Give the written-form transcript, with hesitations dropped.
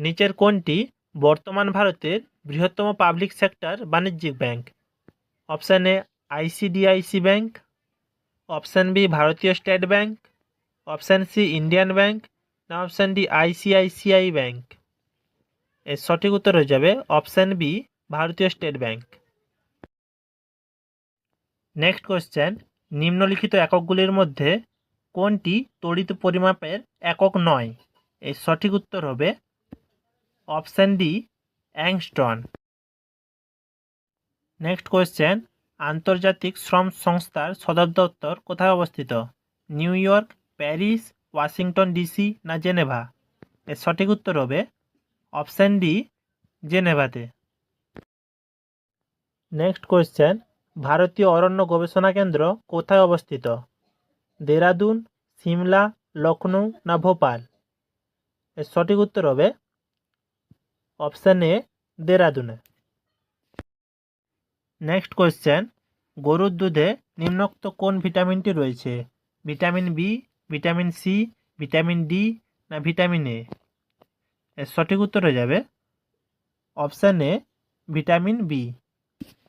নিচের কোনটি বর্তমান ভারতের বৃহত্তম পাবলিক সেক্টর বাণিজ্যিক ব্যাংক? অপশান এ আইসিডিআইসি ব্যাংক, অপশান বি ভারতীয় state bank, option C Indian bank, না অপশান ডি আইসিআইসিআই ব্যাংক। এর সঠিক উত্তর হয়ে যাবে অপশান বি ভারতীয় স্টেট ব্যাংক। নেক্সট কোয়েশ্চেন, নিম্নলিখিত এককগুলির মধ্যে কোনটি তড়িৎ পরিমাপের একক নয়? এর সঠিক উত্তর হবে অপশান ডি অ্যাংস্ট্রন। নেক্সট কোয়েশ্চেন, আন্তর্জাতিক শ্রম সংস্থার সদর দপ্তর কোথায় অবস্থিত? New York, Paris, Washington DC, না জেনেভা? এর সঠিক উত্তর হবে অপশান ডি জেনেভাতে। নেক্সট কোয়েশ্চেন, ভারতীয় অরণ্য গবেষণা কেন্দ্র কোথায় অবস্থিত? দেরাদুন, সিমলা, লখনৌ, না ভোপাল? এর সঠিক উত্তর হবে অপশান এ দেরাদুনে। নেক্সট কোয়েশ্চেন, গরুর দুধে নিম্নোক্ত কোন ভিটামিনটি রয়েছে? Vitamin B, vitamin C, vitamin D, না ভিটামিন এ? এর সঠিক উত্তর হয়ে যাবে অপশান এ ভিটামিন বি।